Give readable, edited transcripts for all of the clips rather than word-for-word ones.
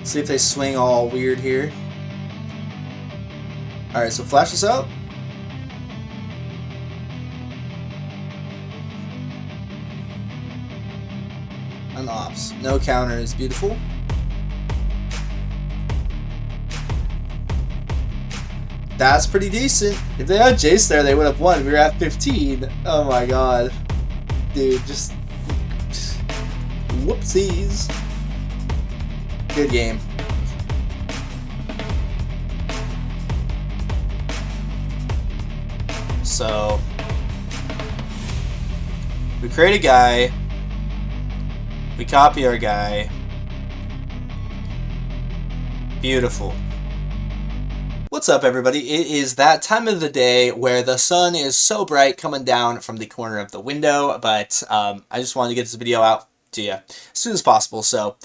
See if they swing all weird here. Alright, so flash this out. And ops. No counter is beautiful. That's pretty decent. If they had Jace there, they would have won. We were at 15. Oh my god. Dude, just whoopsies. Good game. So, we create a guy. We copy our guy. Beautiful. What's up, everybody? It is that time of the day where the sun is so bright coming down from the corner of the window, but I just wanted to get this video out to you as soon as possible. So,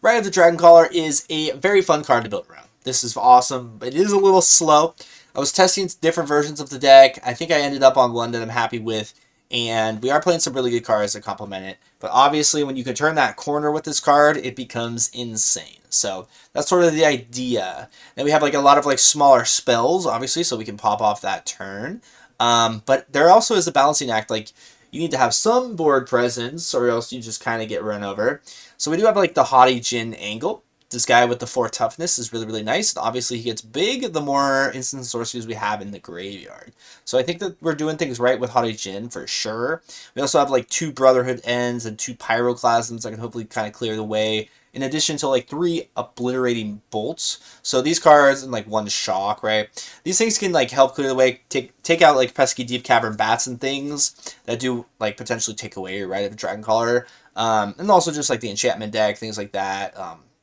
Rite, the Dragoncaller is a very fun card to build around. This is awesome, but it is a little slow. I was testing different versions of the deck. I think I ended up on one that I'm happy with, and we are playing some really good cards that complement it. But obviously, when you can turn that corner with this card, it becomes insane. So that's sort of the idea. Then we have like a lot of like smaller spells, obviously, so we can pop off that turn. But there also is a balancing act. Like you need to have some board presence, or else you just kind of get run over. So we do have like the Haughty Djinn angle. This guy with the 4 toughness is really, really nice. Obviously, he gets big the more instant sorceries we have in the graveyard. So I think that we're doing things right with Haughty Djinn for sure. We also have like 2 Brotherhood ends and 2 Pyroclasms that can hopefully kind of clear the way, in addition to like 3 obliterating bolts. So these cards and like 1 shock, right? These things can like help clear the way, take out like pesky deep cavern bats and things that do like potentially take away your Rite of Dragoncaller. And also just like the enchantment deck, things like that.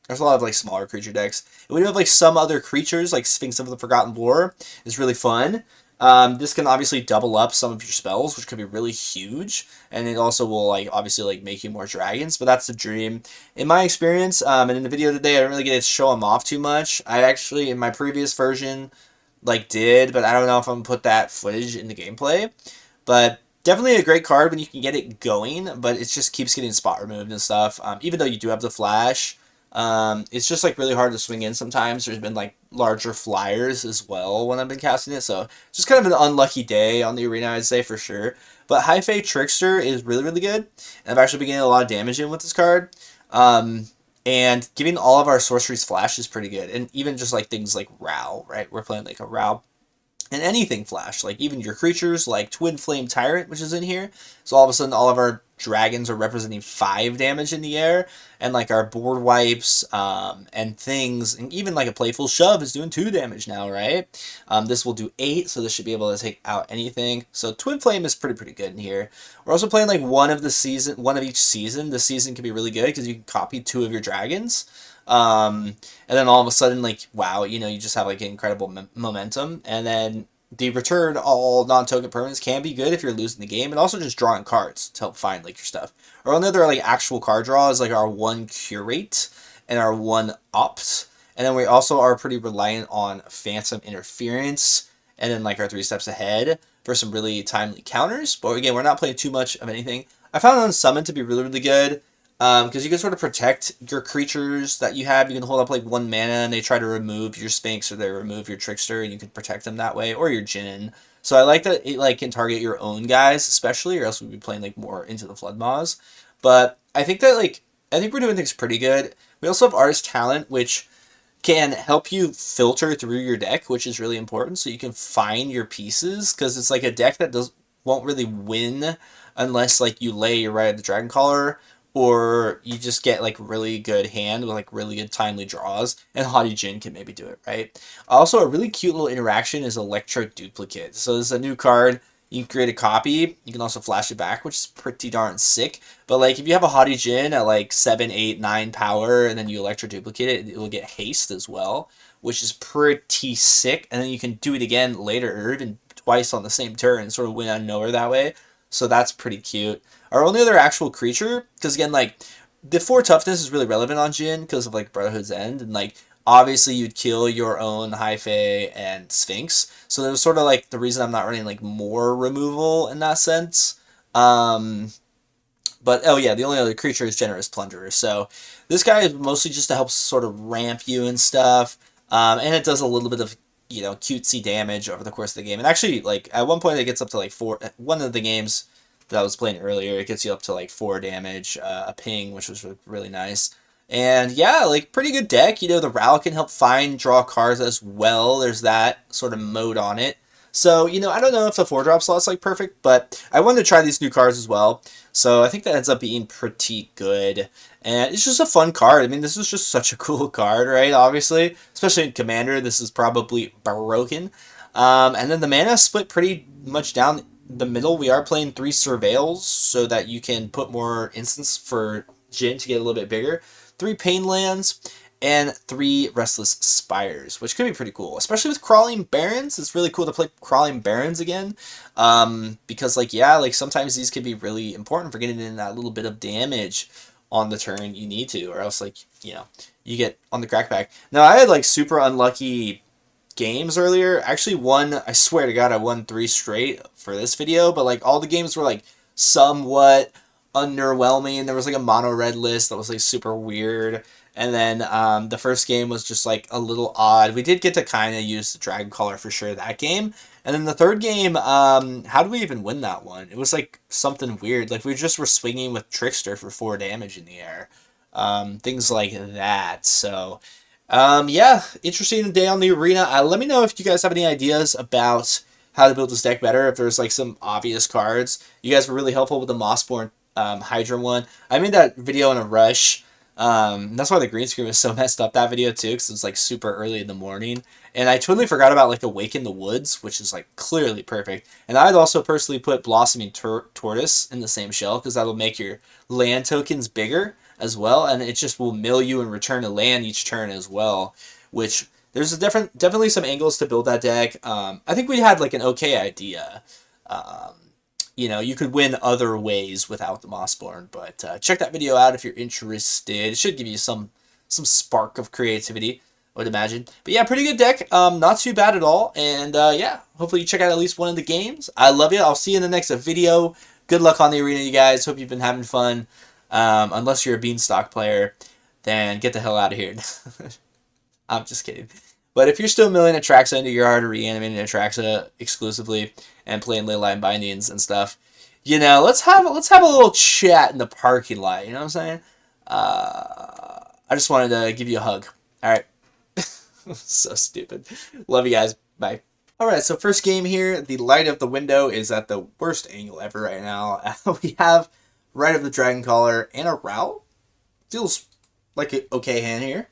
There's a lot of like smaller creature decks. And we do have like some other creatures, like Sphinx of the Forgotten Lore is really fun. This can obviously double up some of your spells, which could be really huge. And it also will like obviously like make you more dragons, but that's the dream. In my experience, and in the video today, I didn't really get to show them off too much. I actually, in my previous version, like did, but I don't know if I'm going to put that footage in the gameplay. But definitely a great card when you can get it going, but it just keeps getting spot removed and stuff. Even though you do have the flash, it's just like really hard to swing in sometimes. There's been like larger flyers as well when I've been casting it, so just kind of an unlucky day on the arena, I'd say, for sure. But High Fae Trickster is really, really good, and I've actually been getting a lot of damage in with this card. And giving all of our sorceries flash is pretty good, and even just like things like Row, right? We're playing like a Row. And anything flash, like even your creatures, like Twin Flame Tyrant, which is in here. So all of a sudden, all of our dragons are representing 5 damage in the air, and like our board wipes and things, and even like a Playful Shove is doing 2 damage now, right? This will do 8, so this should be able to take out anything. So Twin Flame is pretty good in here. We're also playing like one of each season. The season can be really good because you can copy 2 of your dragons. And then all of a sudden, like, wow, you know, you just have like incredible momentum. And then the return all non-token permanents can be good if you're losing the game, and also just drawing cards to help find like your stuff. Our only other like actual card draw is like our 1 curate and our 1 opt. And then we also are pretty reliant on Phantom Interference and then like our 3 steps ahead for some really timely counters. But again, we're not playing too much of anything. I found Unsummon to be really, really good. Because you can sort of protect your creatures that you have. You can hold up like 1 mana and they try to remove your Sphinx or they remove your Trickster, and you can protect them that way, or your Djinn. So I like that it like can target your own guys especially, or else we'd be playing like more Into the Flood Maws. But I think that I think we're doing things pretty good. We also have Artist Talent, which can help you filter through your deck, which is really important, so you can find your pieces, because it's like a deck that won't really win unless like you lay your Rite of the Dragoncaller, or you just get like really good hand with like really good timely draws, and Haughty Djinn can maybe do it, right? Also, a really cute little interaction is Electroduplicate. So this is a new card. You can create a copy. You can also flash it back, which is pretty darn sick. But like if you have a Haughty Djinn at like 7, 8, 9 power, and then you Electroduplicate it, it will get haste as well, which is pretty sick. And then you can do it again later, or even twice on the same turn, and sort of win out of nowhere that way. So that's pretty cute. Our only other actual creature, because again, like, the 4 toughness is really relevant on Djinn because of, like, Brotherhood's End, and, like, obviously you'd kill your own High Fae and Sphinx, so there's sort of, like, the reason I'm not running, like, more removal in that sense. But, oh yeah, the only other creature is Generous Plunderer. So this guy is mostly just to help sort of ramp you and stuff. And it does a little bit of, you know, cutesy damage over the course of the game. And actually, like, at one point it gets up to, like, 4... One of the games that I was playing earlier, it gets you up to, like, 4 damage, a ping, which was really nice. And, yeah, like, pretty good deck. You know, the Ral can help draw cards as well. There's that sort of mode on it. So, you know, I don't know if the 4-drop slot's, like, perfect, but I wanted to try these new cards as well. So I think that ends up being pretty good. And it's just a fun card. I mean, this is just such a cool card, right? Obviously. Especially in Commander, this is probably broken. And then the mana split pretty much down the middle. We are playing 3 Surveils so that you can put more instants for Djinn to get a little bit bigger. 3 Pain Lands and 3 Restless Spires, which could be pretty cool. Especially with Crawling Barrens. It's really cool to play Crawling Barrens again. Because, like, yeah, like, sometimes these can be really important for getting in that little bit of damage on the turn you need to, or else, like, you know, you get on the crackback. Now, I had, like, super unlucky games earlier. Actually, I swear to God, I won 3 straight for this video, but, like, all the games were, like, somewhat underwhelming. There was, like, a mono red list that was, like, super weird. And then the first game was just, like, a little odd. We did get to kind of use the Dragoncaller for sure that game. And then the third game, how did we even win that one? It was, like, something weird. Like, we just were swinging with Trickster for 4 damage in the air. Things like that. So, yeah, interesting day on the arena. Let me know if you guys have any ideas about how to build this deck better, if there's, like, some obvious cards. You guys were really helpful with the Mossborn Hydra one. I made that video in a rush. That's why the green screen was so messed up, that video too, because it was like super early in the morning. And I totally forgot about like Awaken the Woods, which is like clearly perfect. And I'd also personally put Blossoming Tortoise in the same shell, because that'll make your land tokens bigger as well, and it just will mill you and return a land each turn as well, which there's definitely some angles to build that deck. I think we had like an okay idea. Um, you know, you could win other ways without the Mossborn, but check that video out if you're interested. It should give you some spark of creativity, I would imagine. But yeah, pretty good deck. Not too bad at all. And yeah, hopefully you check out at least one of the games. I love you. I'll see you in the next video. Good luck on the arena, you guys. Hope you've been having fun. Unless you're a Beanstalk player, then get the hell out of here. I'm just kidding. But if you're still milling Atraxa into your yard or reanimating Atraxa exclusively and playing Leyline Bindings and stuff, you know, let's have a little chat in the parking lot. You know what I'm saying? I just wanted to give you a hug. All right. So stupid. Love you guys. Bye. All right. So first game here, the light of the window is at the worst angle ever right now. We have Rite of the Dragoncaller and a Route. Feels like an okay hand here.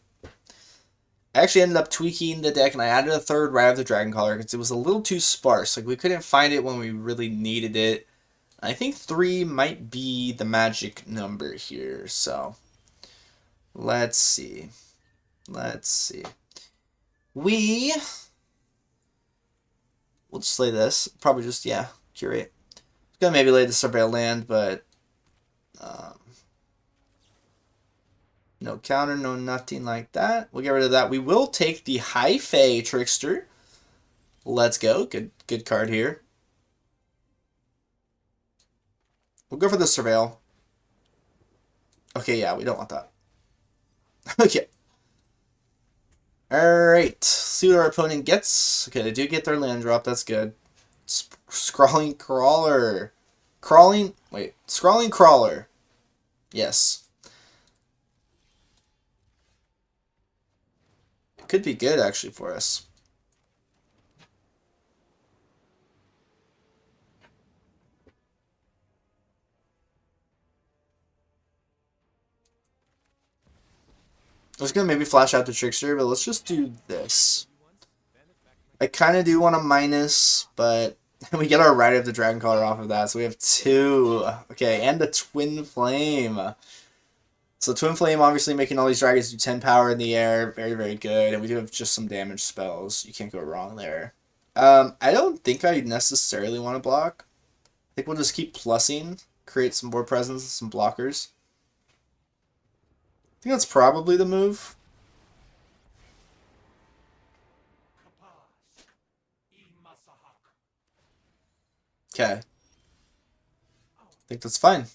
I actually ended up tweaking the deck, and I added a third Rite of the Dragoncaller because it was a little too sparse. Like, we couldn't find it when we really needed it. I think 3 might be the magic number here, so let's see. We'll just lay this. Probably just, yeah, curate. Gonna maybe lay the Surveil Land, but no counter, no nothing like that. We'll get rid of that. We will take the High Fae Trickster. Let's go. Good card here. We'll go for the Surveil. Okay, yeah, we don't want that. Okay. Alright. See what our opponent gets. Okay, they do get their land drop. That's good. Scrawling Crawler. Scrawling Crawler. Yes. It could be good, actually, for us. I was going to maybe flash out the Trickster, but let's just do this. I kind of do want a minus, but we get our Rite of the Dragoncaller off of that, so we have 2. Okay, and the Twin Flame. So Twin Flame obviously making all these dragons do 10 power in the air. Very, very good. And we do have just some damage spells. You can't go wrong there. I don't think I necessarily want to block. I think we'll just keep plussing. Create some more presence and some blockers. I think that's probably the move. Okay. I think that's fine.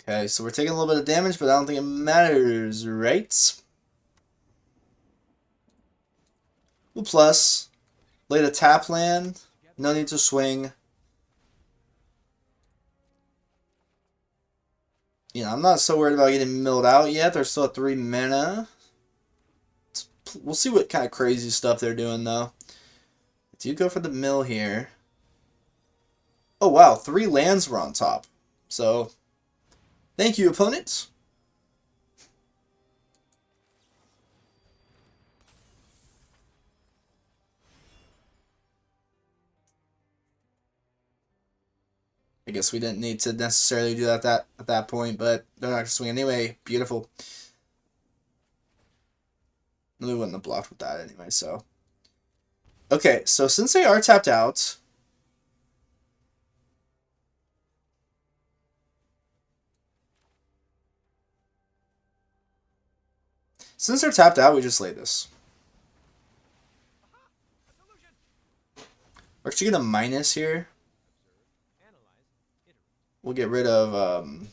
Okay, so we're taking a little bit of damage, but I don't think it matters, right? Well, plus, lay the tap land. No need to swing. You know, I'm not so worried about getting milled out yet. They're still at 3 mana. We'll see what kind of crazy stuff they're doing, though. Do you go for the mill here? Oh, wow. 3 lands were on top. So, thank you, opponents. I guess we didn't need to necessarily do that at that point, but they're not going to swing anyway. Beautiful. We wouldn't have blocked with that anyway, so. Okay, so since they are tapped out, we just lay this. We're actually going to minus here. We'll get rid of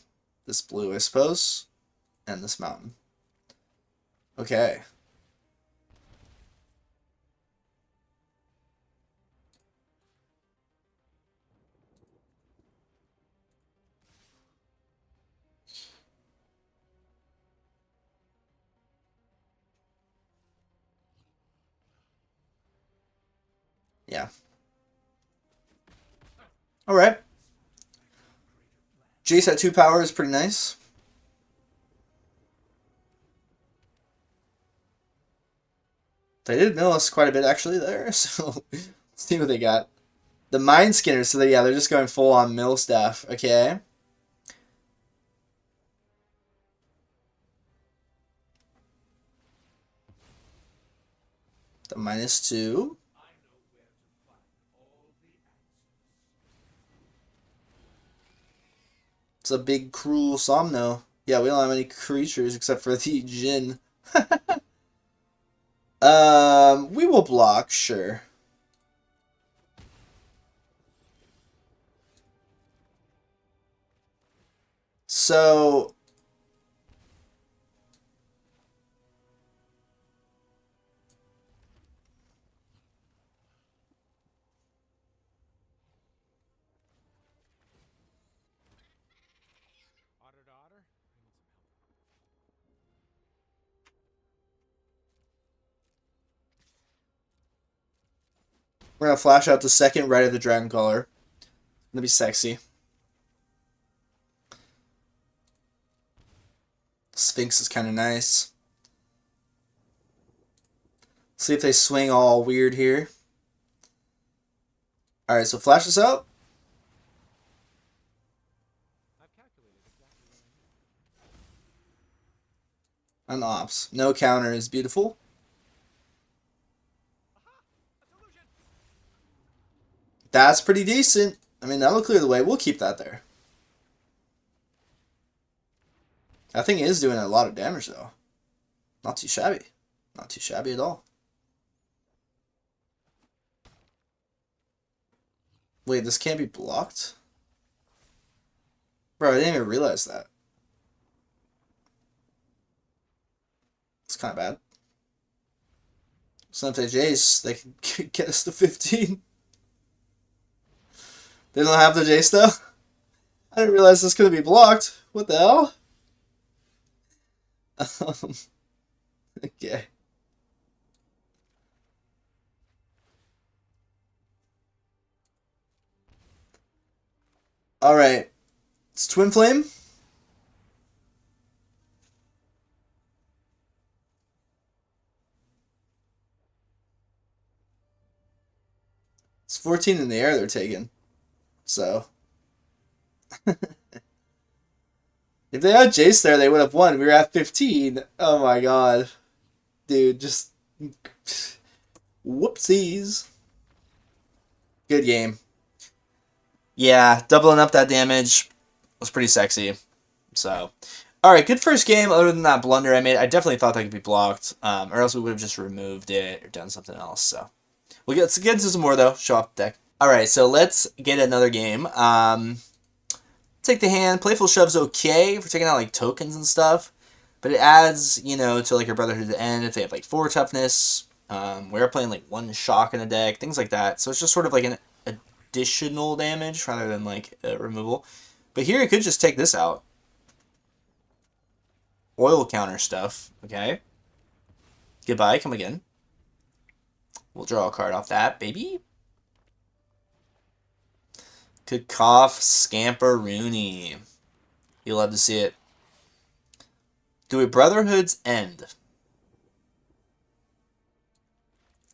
this blue, I suppose, and this mountain. Okay. Yeah. Alright. Jace at 2 power is pretty nice. They did mill us quite a bit actually there, so let's see what they got. The Mind Skinner, so yeah, they're just going full on mill staff. Okay. The -2. It's a big cruel Somno. Yeah, we don't have any creatures except for the Djinn. We will block, sure. So we're gonna flash out the second Rite of the Dragoncaller. Gonna be sexy. Sphinx is kind of nice. See if they swing all weird here. Alright, so flash this out. And ops. No counter is beautiful. That's pretty decent. I mean, that'll clear the way. We'll keep that there. That thing is doing a lot of damage, though. Not too shabby. Not too shabby at all. Wait, this can't be blocked? Bro, I didn't even realize that. It's kind of bad. So if they Jace, they can get us to 15. They don't have the Jace, though? I didn't realize this could be blocked. What the hell? Okay. Alright. It's Twin Flame. It's 14 in the air they're taking. So. If they had Jace there, they would have won. We were at 15. Oh my god. Dude, just... Whoopsies. Good game. Yeah, doubling up that damage was pretty sexy. So, alright, good first game. Other than that blunder I made, I definitely thought that could be blocked. Or else we would have just removed it or done something else. So, we'll get into some more, though. Show off the deck. Alright, so let's get another game. Take the hand. Playful Shove's okay for taking out like tokens and stuff, but it adds, you know, to like your Brotherhood end if they have like 4 toughness. We're playing like 1 shock in a deck, things like that. So it's just sort of like an additional damage rather than like a removal. But here it could just take this out. Oil counter stuff. Okay. Goodbye. Come again. We'll draw a card off that, baby. Could cough Scamperoonie. You'll love to see it. Do a Brotherhood's End.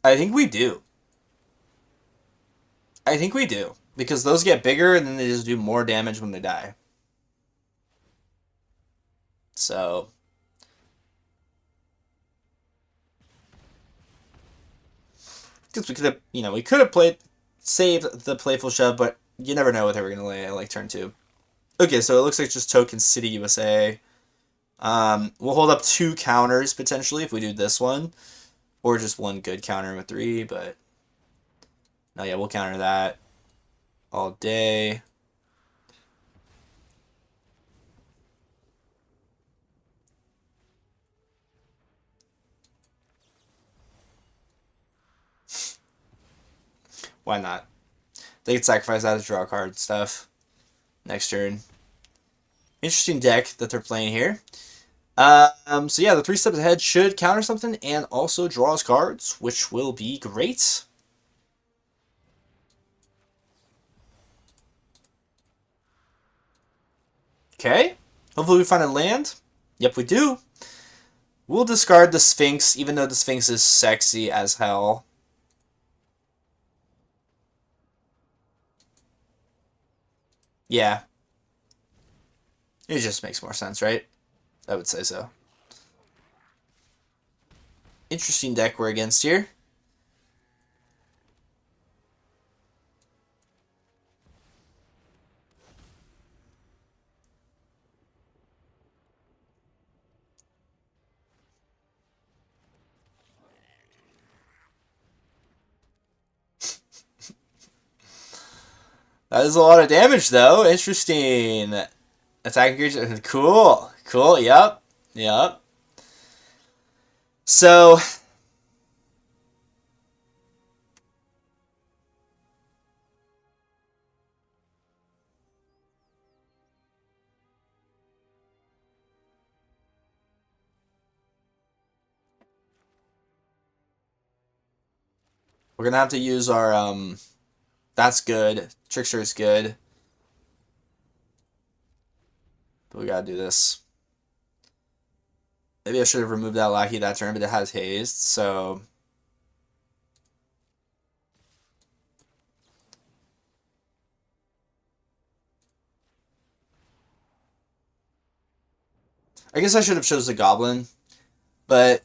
I think we do. I think we do. Because those get bigger and then they just do more damage when they die. So. Because we could have, you know, we could have saved the Playful Shove, but you never know what they were going to lay at like turn 2. Okay, so it looks like just Token City USA. We'll hold up 2 counters potentially if we do this one. Or just 1 good counter with 3, but... No, yeah, we'll counter that all day. Why not? They could sacrifice that to draw a card and stuff next turn. Interesting deck that they're playing here. So yeah, the 3 steps ahead should counter something and also draw us cards, which will be great. Okay. Hopefully we find a land. Yep, we do. We'll discard the Sphinx, even though the Sphinx is sexy as hell. Yeah. It just makes more sense, right? I would say so. Interesting deck we're against here. That is a lot of damage, though. Interesting. Attacking creature. Cool. Cool. Yep. Yep. So... we're going to have to use our... That's good. Trickster is good. But we got to do this. Maybe I should have removed that Lackey that turn, but it has haste, so... I guess I should have chose the Goblin. But,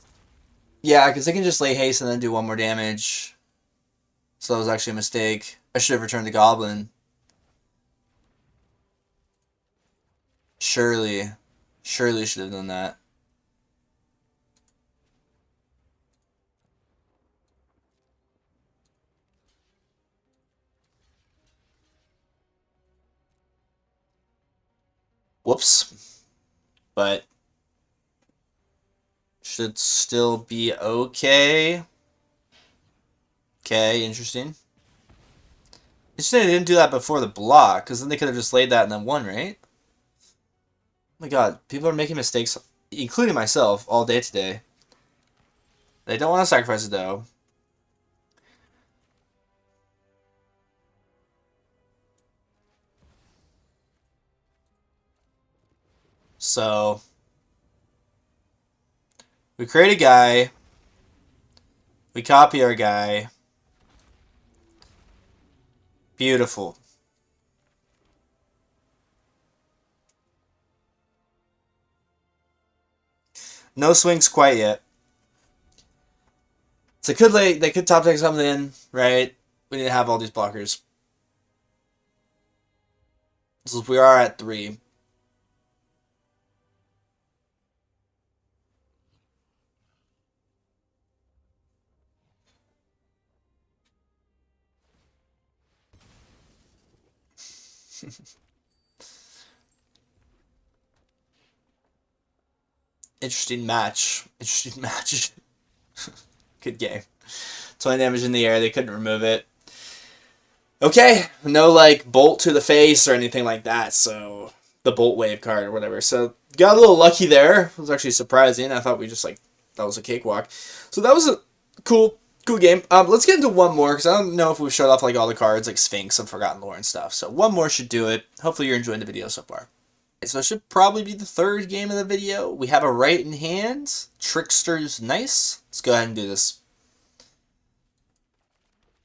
yeah, because they can just lay haste and then do 1 more damage. So that was actually a mistake. I should have returned the Goblin. Surely. Surely should have done that. Whoops. But should still be okay. Okay, interesting. Interesting they didn't do that before the block, because then they could have just laid that and then won, right? Oh my god, people are making mistakes, including myself, all day today. They don't want to sacrifice it, though. So... we create a guy. We copy our guy. Beautiful. No swings quite yet. So they could top deck something in, right? We need to have all these blockers. So we are at 3. Interesting match. Interesting match. Good game. 20 damage in the air. They couldn't remove it. Okay. No, like, bolt to the face or anything like that. So, the bolt wave card or whatever. So, got a little lucky there. It was actually surprising. I thought we just, like, that was a cakewalk. So, that was a cool game. Let's get into one more, because I don't know if we've showed off, like, all the cards, like Sphinx and Forgotten Lore and stuff. So, one more should do it. Hopefully, you're enjoying the video so far. So it should probably be the third game of the video. We have a Rite in hand. Trickster's nice. Let's go ahead and do this.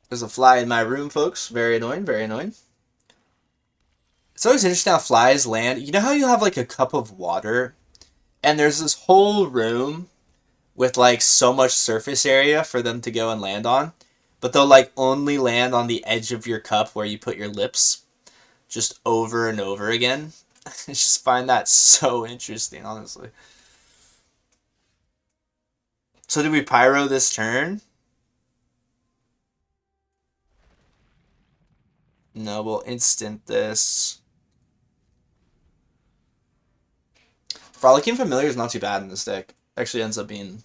There's a fly in my room, folks. Very annoying, very annoying. It's always interesting how flies land. You know how you have like a cup of water, and there's this whole room with like so much surface area for them to go and land on, but they'll like only land on the edge of your cup where you put your lips, just over and over again. I just find that so interesting, honestly. So do we pyro this turn? No, we'll instant this. Frolicking Familiar is not too bad in this deck. Actually ends up being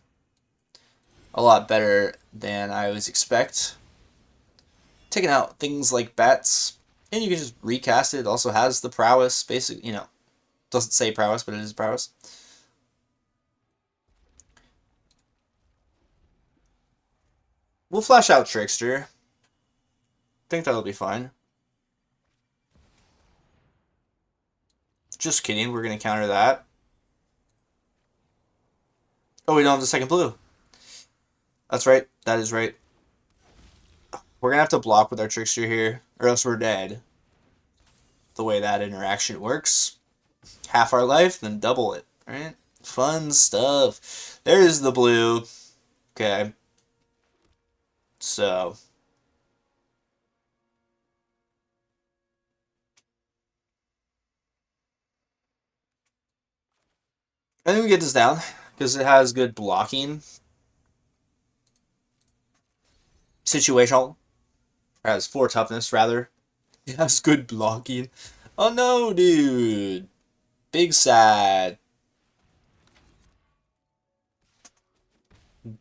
a lot better than I always expect. Taking out things like bats. And you can just recast it. It also has the prowess, basically, you know. Doesn't say prowess, but it is prowess. We'll flash out Trickster. Think that'll be fine. Just kidding, we're going to counter that. Oh, we don't have the second blue. That's right, that is right. We're going to have to block with our Trickster here, or else we're dead. The way that interaction works. Half our life, then double it, right? Fun stuff. There's the blue. Okay. So. I think we get this down, because it has good blocking. Situational. It has 4 toughness, rather. It has good blocking. Oh no, dude. Big sad.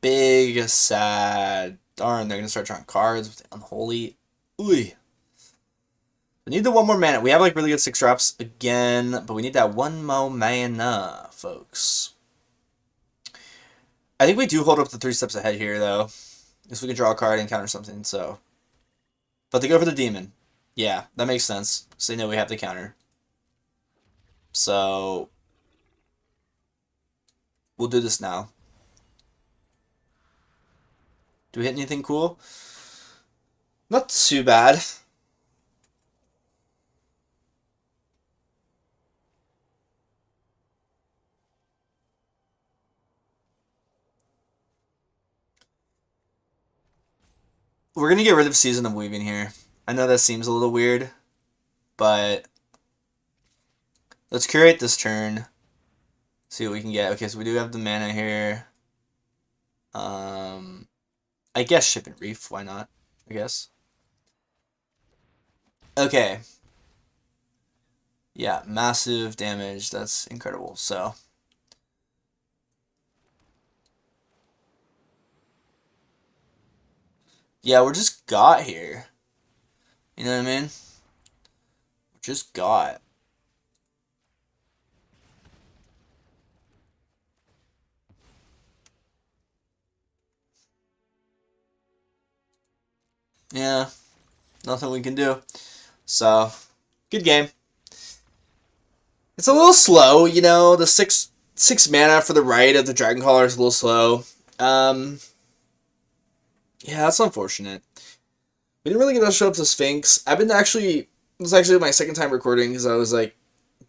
Big sad. Darn, they're gonna start drawing cards with the Unholy. Ooh. We need the 1 more mana. We have like really good 6 drops again, but we need that 1 more mana, folks. I think we do hold up the 3 steps ahead here, though. Because we can draw a card and counter something, so. But they go for the demon. Yeah, that makes sense. So they know we have the counter. So. We'll do this now. Do we hit anything cool? Not too bad. We're going to get rid of Season of Weaving here. I know that seems a little weird, but let's curate this turn. See what we can get. Okay, so we do have the mana here. I guess Ship and Reef. Why not? I guess. Okay. Yeah, massive damage. That's incredible. So. Yeah, we're just got here. You know what I mean? We're just got. Yeah, nothing we can do. So, good game. It's a little slow, you know. The six mana for the Rite of the Dragoncaller is a little slow. Yeah, that's unfortunate. We didn't really get to show up to Sphinx. This was actually my second time recording because I was like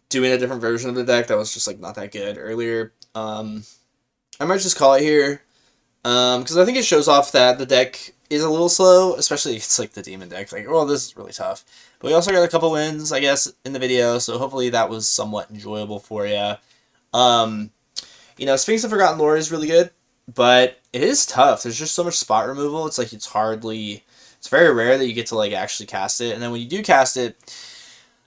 doing a different version of the deck that was just like not that good earlier. I might just call it here because I think it shows off that the deck is a little slow, especially if it's like the demon deck. Like, well, this is really tough. But we also got a couple wins, I guess, in the video, so hopefully that was somewhat enjoyable for you. You know, Sphinx of Forgotten Lore is really good, but it is tough. There's just so much spot removal. It's like it's very rare that you get to like actually cast it. And then when you do cast it,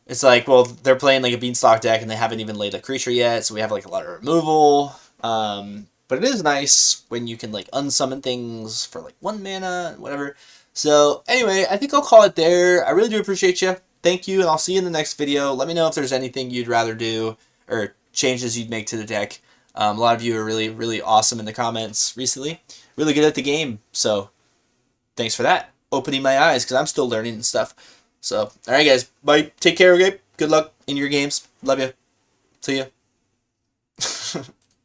it's like, well, they're playing like a Beanstalk deck and they haven't even laid a creature yet, so we have like a lot of removal. But it is nice when you can like unsummon things for like 1 mana, whatever. So anyway, I think I'll call it there. I really do appreciate you. Thank you, and I'll see you in the next video. Let me know if there's anything you'd rather do or changes you'd make to the deck. A lot of you are really, really awesome in the comments recently. Really good at the game, so thanks for that. Opening my eyes, because I'm still learning and stuff. So, alright guys, bye. Take care, okay? Good luck in your games. Love you. See ya.